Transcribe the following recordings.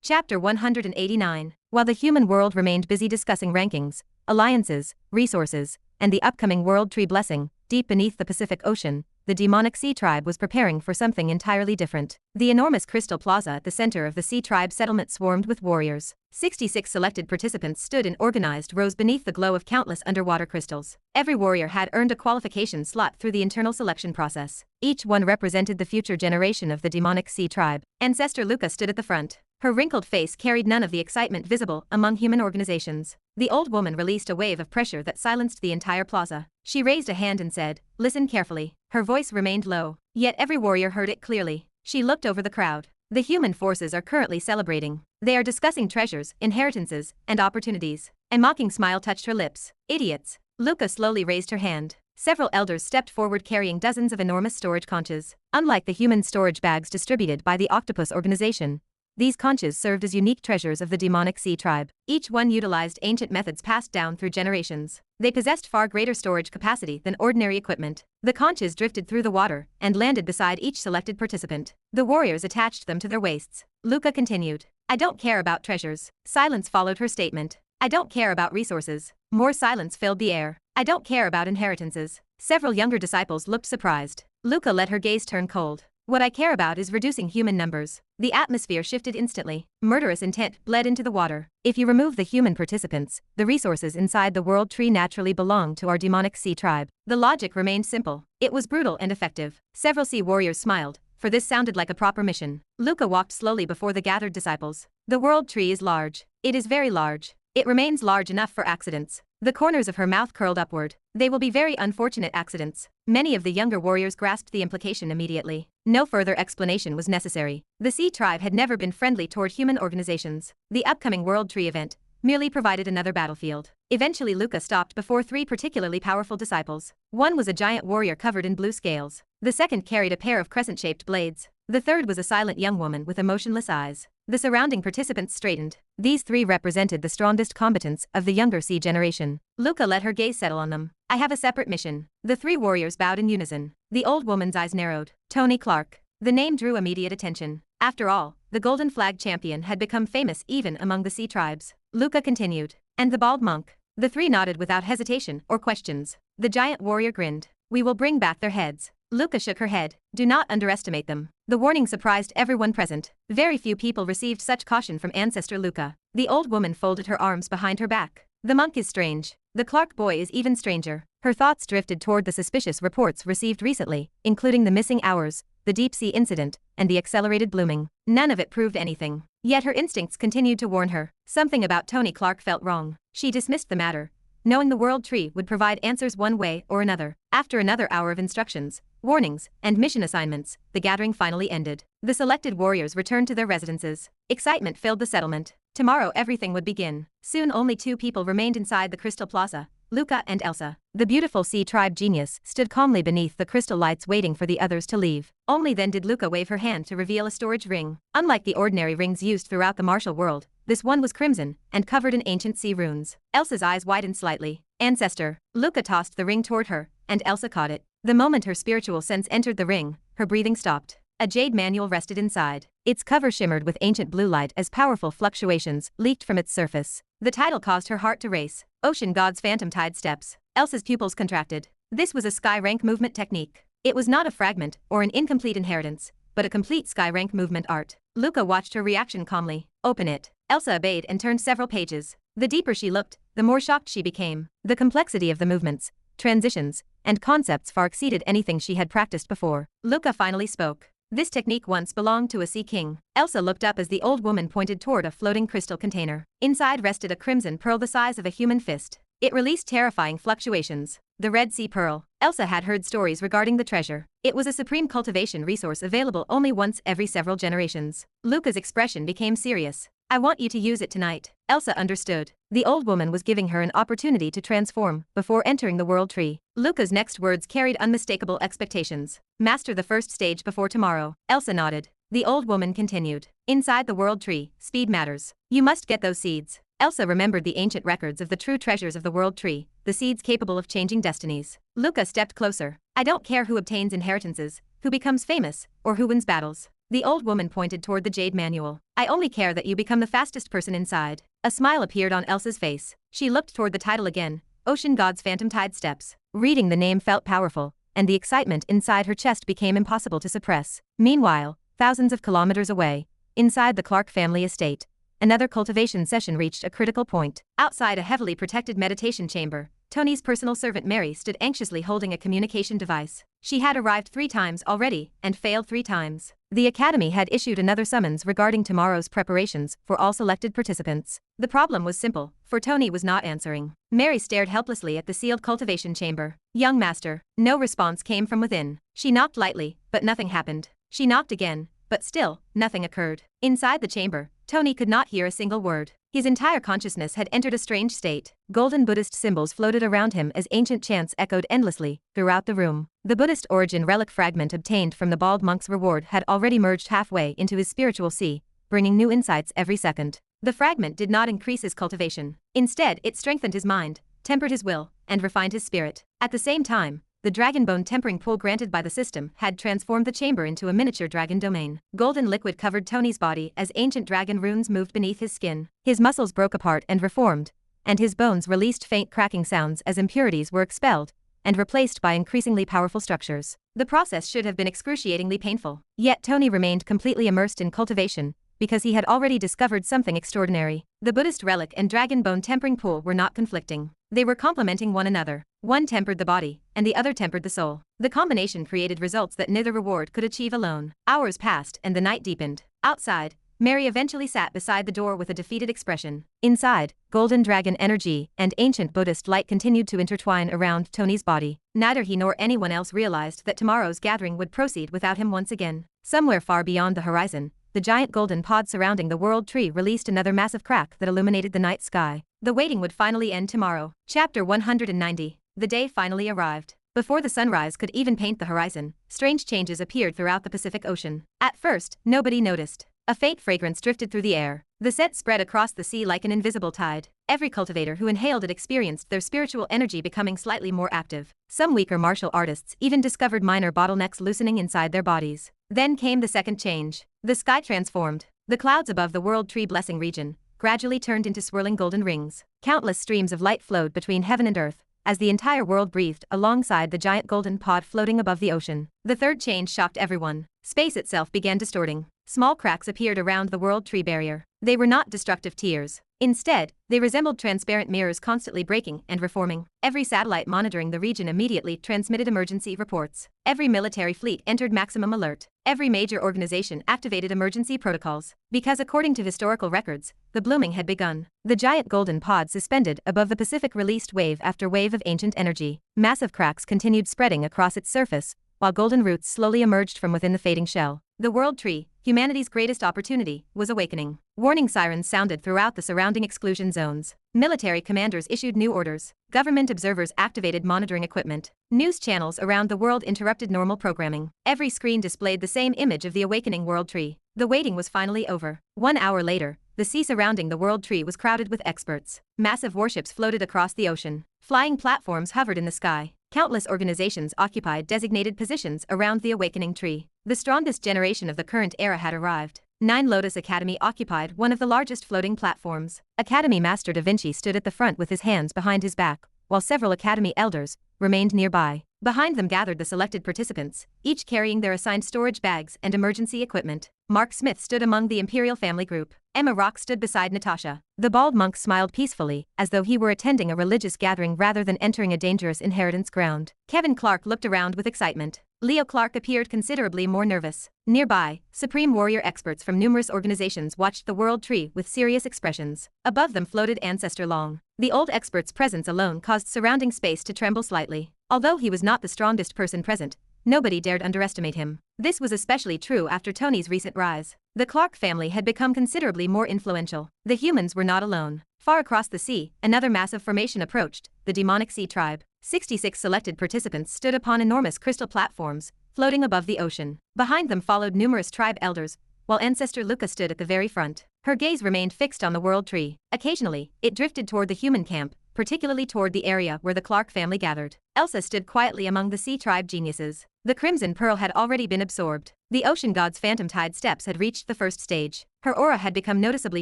Chapter 189. While the human world remained busy discussing rankings, alliances, resources, and the upcoming World Tree blessing, deep beneath the Pacific Ocean, the demonic Sea Tribe was preparing for something entirely different. The enormous crystal plaza at the center of the Sea Tribe settlement swarmed with warriors. 66 selected participants stood in organized rows beneath the glow of countless underwater crystals. Every warrior had earned a qualification slot through the internal selection process. Each one represented the future generation of the demonic Sea Tribe. Ancestor Luca stood at the front. Her wrinkled face carried none of the excitement visible among human organizations. The old woman released a wave of pressure that silenced the entire plaza. She raised a hand and said, "Listen carefully." Her voice remained low, yet every warrior heard it clearly. She looked over the crowd. The human forces are currently celebrating. They are discussing treasures, inheritances, and opportunities. A mocking smile touched her lips. "Idiots." Luca slowly raised her hand. Several elders stepped forward carrying dozens of enormous storage conches. Unlike the human storage bags distributed by the Octopus Organization, these conches served as unique treasures of the demonic Sea Tribe. Each one utilized ancient methods passed down through generations. They possessed far greater storage capacity than ordinary equipment. The conches drifted through the water and landed beside each selected participant. The warriors attached them to their waists. Luca continued, "I don't care about treasures." Silence followed her statement. "I don't care about resources." More silence filled the air. "I don't care about inheritances." Several younger disciples looked surprised. Luca let her gaze turn cold. "What I care about is reducing human numbers." The atmosphere shifted instantly. Murderous intent bled into the water. "If you remove the human participants, the resources inside the World Tree naturally belong to our demonic Sea Tribe." The logic remained simple. It was brutal and effective. Several sea warriors smiled, for this sounded like a proper mission. Luca walked slowly before the gathered disciples. "The World Tree is large. It is very large. It remains large enough for accidents." The corners of her mouth curled upward. "They will be very unfortunate accidents." Many of the younger warriors grasped the implication immediately. No further explanation was necessary. The Sea Tribe had never been friendly toward human organizations. The upcoming World Tree event merely provided another battlefield. Eventually Luca stopped before three particularly powerful disciples. One was a giant warrior covered in blue scales. The second carried a pair of crescent-shaped blades. The third was a silent young woman with emotionless eyes. The surrounding participants straightened. These three represented the strongest combatants of the younger sea generation. Luca let her gaze settle on them. "I have a separate mission." The three warriors bowed in unison. The old woman's eyes narrowed. Tony Clark. The name drew immediate attention. After all, the Golden Flag champion had become famous even among the sea tribes. Luca continued. "And the bald monk." The three nodded without hesitation or questions. The giant warrior grinned. "We will bring back their heads." Luca shook her head. "Do not underestimate them." The warning surprised everyone present. Very few people received such caution from Ancestor Luca. The old woman folded her arms behind her back. "The monk is strange. The Clark boy is even stranger." Her thoughts drifted toward the suspicious reports received recently, including the missing hours, the deep-sea incident, and the accelerated blooming. None of it proved anything. Yet her instincts continued to warn her. Something about Tony Clark felt wrong. She dismissed the matter, knowing the World Tree would provide answers one way or another. After another hour of instructions, warnings, and mission assignments, the gathering finally ended. The selected warriors returned to their residences. Excitement filled the settlement. Tomorrow everything would begin. Soon only two people remained inside the Crystal Plaza, Luca and Elsa. The beautiful Sea Tribe genius stood calmly beneath the crystal lights waiting for the others to leave. Only then did Luca wave her hand to reveal a storage ring. Unlike the ordinary rings used throughout the martial world, this one was crimson and covered in ancient sea runes. Elsa's eyes widened slightly. "Ancestor." Luca tossed the ring toward her, and Elsa caught it. The moment her spiritual sense entered the ring, her breathing stopped. A jade manual rested inside. Its cover shimmered with ancient blue light as powerful fluctuations leaked from its surface. The title caused her heart to race. Ocean God's Phantom Tide Steps. Elsa's pupils contracted. This was a sky rank movement technique. It was not a fragment or an incomplete inheritance, but a complete sky rank movement art. Luca watched her reaction calmly. "Open it." Elsa obeyed and turned several pages. The deeper she looked, the more shocked she became. The complexity of the movements, transitions, and concepts far exceeded anything she had practiced before. Luca finally spoke. "This technique once belonged to a sea king." Elsa looked up as the old woman pointed toward a floating crystal container. Inside rested a crimson pearl the size of a human fist. It released terrifying fluctuations. The Red Sea Pearl. Elsa had heard stories regarding the treasure. It was a supreme cultivation resource available only once every several generations. Luca's expression became serious. "I want you to use it tonight." Elsa understood. The old woman was giving her an opportunity to transform before entering the World Tree. Luca's next words carried unmistakable expectations. "Master the first stage before tomorrow." Elsa nodded. The old woman continued. "Inside the World Tree, speed matters. You must get those seeds." Elsa remembered the ancient records of the true treasures of the World Tree, the seeds capable of changing destinies. Luca stepped closer. "I don't care who obtains inheritances, who becomes famous, or who wins battles. The old woman pointed toward the jade manual. I only care that you become the fastest person inside. A smile appeared on Elsa's face. She looked toward the title again, Ocean God's Phantom Tide Steps. Reading the name felt powerful, and the excitement inside her chest became impossible to suppress. Meanwhile, thousands of kilometers away, inside the Clark family estate, another cultivation session reached a critical point. Outside a heavily protected meditation chamber, Tony's personal servant Mary stood anxiously holding a communication device. She had arrived 3 times already and failed 3 times. The Academy had issued another summons regarding tomorrow's preparations for all selected participants. The problem was simple, for Tony was not answering. Mary stared helplessly at the sealed cultivation chamber. Young master. No response came from within. She knocked lightly, but nothing happened. She knocked again, but still, nothing occurred. Inside the chamber, Tony could not hear a single word. His entire consciousness had entered a strange state. Golden Buddhist symbols floated around him as ancient chants echoed endlessly throughout the room. The Buddhist Origin Relic Fragment obtained from the bald monk's reward had already merged halfway into his spiritual sea, bringing new insights every second. The fragment did not increase his cultivation. Instead, it strengthened his mind, tempered his will, and refined his spirit. At the same time, the dragon bone tempering pool granted by the system had transformed the chamber into a miniature dragon domain. Golden liquid covered Tony's body as ancient dragon runes moved beneath his skin. His muscles broke apart and reformed, and his bones released faint cracking sounds as impurities were expelled and replaced by increasingly powerful structures. The process should have been excruciatingly painful. Yet Tony remained completely immersed in cultivation, because he had already discovered something extraordinary. The Buddhist relic and dragon bone tempering pool were not conflicting. They were complementing one another. One tempered the body, and the other tempered the soul. The combination created results that neither reward could achieve alone. Hours passed and the night deepened. Outside, Mary eventually sat beside the door with a defeated expression. Inside, golden dragon energy and ancient Buddhist light continued to intertwine around Tony's body. Neither he nor anyone else realized that tomorrow's gathering would proceed without him once again. Somewhere far beyond the horizon, the giant golden pod surrounding the world tree released another massive crack that illuminated the night sky. The waiting would finally end tomorrow. Chapter 190. The day finally arrived. Before the sunrise could even paint the horizon, strange changes appeared throughout the Pacific Ocean. At first, nobody noticed. A faint fragrance drifted through the air. The scent spread across the sea like an invisible tide. Every cultivator who inhaled it experienced their spiritual energy becoming slightly more active. Some weaker martial artists even discovered minor bottlenecks loosening inside their bodies. Then came the second change. The sky transformed. The clouds above the World Tree Blessing region gradually turned into swirling golden rings. Countless streams of light flowed between heaven and earth, as the entire world breathed alongside the giant golden pod floating above the ocean. The third change shocked everyone. Space itself began distorting. Small cracks appeared around the world tree barrier. They were not destructive tears. Instead, they resembled transparent mirrors constantly breaking and reforming. Every satellite monitoring the region immediately transmitted emergency reports. Every military fleet entered maximum alert. Every major organization activated emergency protocols. Because according to historical records, the blooming had begun. The giant golden pod suspended above the Pacific released wave after wave of ancient energy. Massive cracks continued spreading across its surface, while golden roots slowly emerged from within the fading shell. The world tree, humanity's greatest opportunity, was awakening. Warning sirens sounded throughout the surrounding exclusion zones. Military commanders issued new orders. Government observers activated monitoring equipment. News channels around the world interrupted normal programming. Every screen displayed the same image of the awakening world tree. The waiting was finally over. 1 hour later, the sea surrounding the world tree was crowded with experts. Massive warships floated across the ocean. Flying platforms hovered in the sky. Countless organizations occupied designated positions around the awakening tree. The strongest generation of the current era had arrived. 9 Lotus Academy occupied one of the largest floating platforms. Academy Master Da Vinci stood at the front with his hands behind his back, while several Academy elders remained nearby. Behind them gathered the selected participants, each carrying their assigned storage bags and emergency equipment. Mark Smith stood among the Imperial family group. Emma Rock stood beside Natasha. The bald monk smiled peacefully, as though he were attending a religious gathering rather than entering a dangerous inheritance ground. Kevin Clark looked around with excitement. Leo Clark appeared considerably more nervous. Nearby, supreme warrior experts from numerous organizations watched the world tree with serious expressions. Above them floated Ancestor Long. The old expert's presence alone caused surrounding space to tremble slightly. Although he was not the strongest person present, nobody dared underestimate him. This was especially true after Tony's recent rise. The Clark family had become considerably more influential. The humans were not alone. Far across the sea, another massive formation approached, the demonic sea tribe. 66 selected participants stood upon enormous crystal platforms, floating above the ocean. Behind them followed numerous tribe elders, while Ancestor Luca stood at the very front. Her gaze remained fixed on the world tree. Occasionally, it drifted toward the human camp, particularly toward the area where the Clark family gathered. Elsa stood quietly among the sea tribe geniuses. The crimson pearl had already been absorbed. The ocean god's phantom tide steps had reached the first stage. Her aura had become noticeably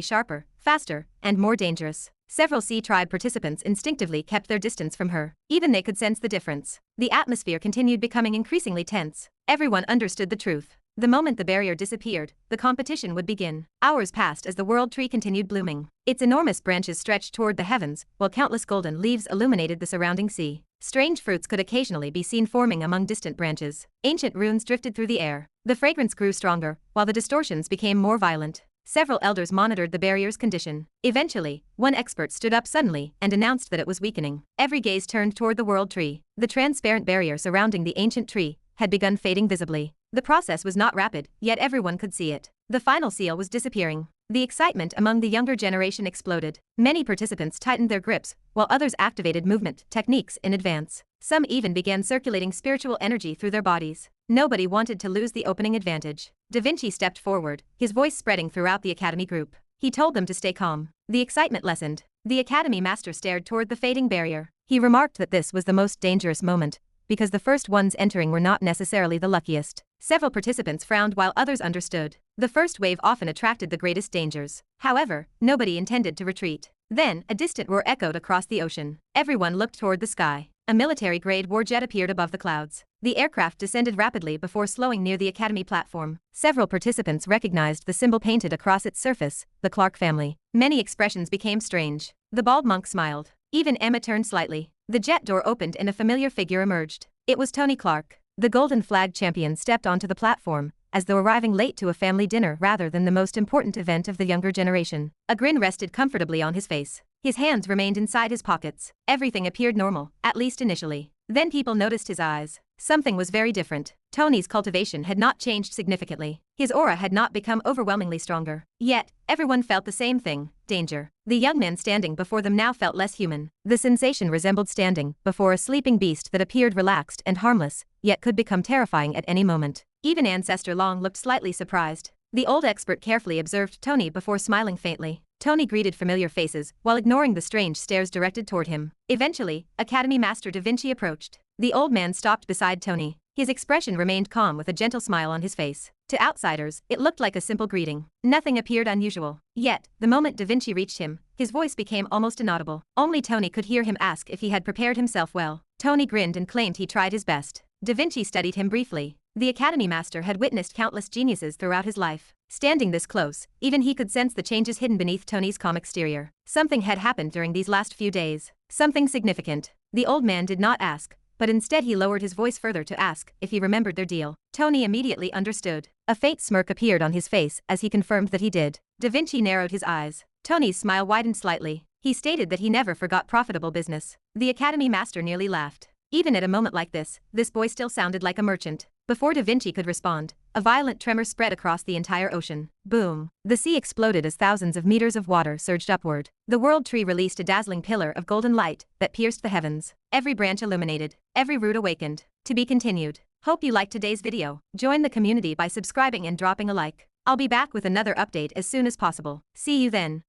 sharper, faster, and more dangerous. Several sea tribe participants instinctively kept their distance from her. Even they could sense the difference. The atmosphere continued becoming increasingly tense. Everyone understood the truth. The moment the barrier disappeared, the competition would begin. Hours passed as the world tree continued blooming. Its enormous branches stretched toward the heavens, while countless golden leaves illuminated the surrounding sea. Strange fruits could occasionally be seen forming among distant branches. Ancient runes drifted through the air. The fragrance grew stronger, while the distortions became more violent. Several elders monitored the barrier's condition. Eventually, one expert stood up suddenly and announced that it was weakening. Every gaze turned toward the world tree. The transparent barrier surrounding the ancient tree had begun fading visibly. The process was not rapid, yet everyone could see it. The final seal was disappearing. The excitement among the younger generation exploded. Many participants tightened their grips, while others activated movement techniques in advance. Some even began circulating spiritual energy through their bodies. Nobody wanted to lose the opening advantage. Da Vinci stepped forward, his voice spreading throughout the Academy group. He told them to stay calm. The excitement lessened. The Academy master stared toward the fading barrier. He remarked that this was the most dangerous moment, because the first ones entering were not necessarily the luckiest. Several participants frowned while others understood. The first wave often attracted the greatest dangers. However, nobody intended to retreat. Then, a distant roar echoed across the ocean. Everyone looked toward the sky. A military-grade warjet appeared above the clouds. The aircraft descended rapidly before slowing near the Academy platform. Several participants recognized the symbol painted across its surface, the Clark family. Many expressions became strange. The bald monk smiled. Even Emma turned slightly. The jet door opened and a familiar figure emerged. It was Tony Clark. The Golden Flag champion stepped onto the platform, as though arriving late to a family dinner rather than the most important event of the younger generation. A grin rested comfortably on his face. His hands remained inside his pockets. Everything appeared normal, at least initially. Then people noticed his eyes. Something was very different. Tony's cultivation had not changed significantly. His aura had not become overwhelmingly stronger. Yet, everyone felt the same thing: danger. The young man standing before them now felt less human. The sensation resembled standing before a sleeping beast that appeared relaxed and harmless, yet could become terrifying at any moment. Even Ancestor Long looked slightly surprised. The old expert carefully observed Tony before smiling faintly. Tony greeted familiar faces while ignoring the strange stares directed toward him. Eventually, Academy Master Da Vinci approached. The old man stopped beside Tony. His expression remained calm with a gentle smile on his face. To outsiders, it looked like a simple greeting. Nothing appeared unusual. Yet, the moment Da Vinci reached him, his voice became almost inaudible. Only Tony could hear him ask if he had prepared himself well. Tony grinned and claimed he tried his best. Da Vinci studied him briefly. The Academy Master had witnessed countless geniuses throughout his life. Standing this close, even he could sense the changes hidden beneath Tony's calm exterior. Something had happened during these last few days. Something significant. The old man did not ask, but instead he lowered his voice further to ask if he remembered their deal. Tony immediately understood. A faint smirk appeared on his face as he confirmed that he did. Da Vinci narrowed his eyes. Tony's smile widened slightly. He stated that he never forgot profitable business. The Academy Master nearly laughed. Even at a moment like this boy still sounded like a merchant. Before Da Vinci could respond, a violent tremor spread across the entire ocean. Boom! The sea exploded as thousands of meters of water surged upward. The world tree released a dazzling pillar of golden light that pierced the heavens. Every branch illuminated, every root awakened. To be continued. Hope you liked today's video. Join the community by subscribing and dropping a like. I'll be back with another update as soon as possible. See you then.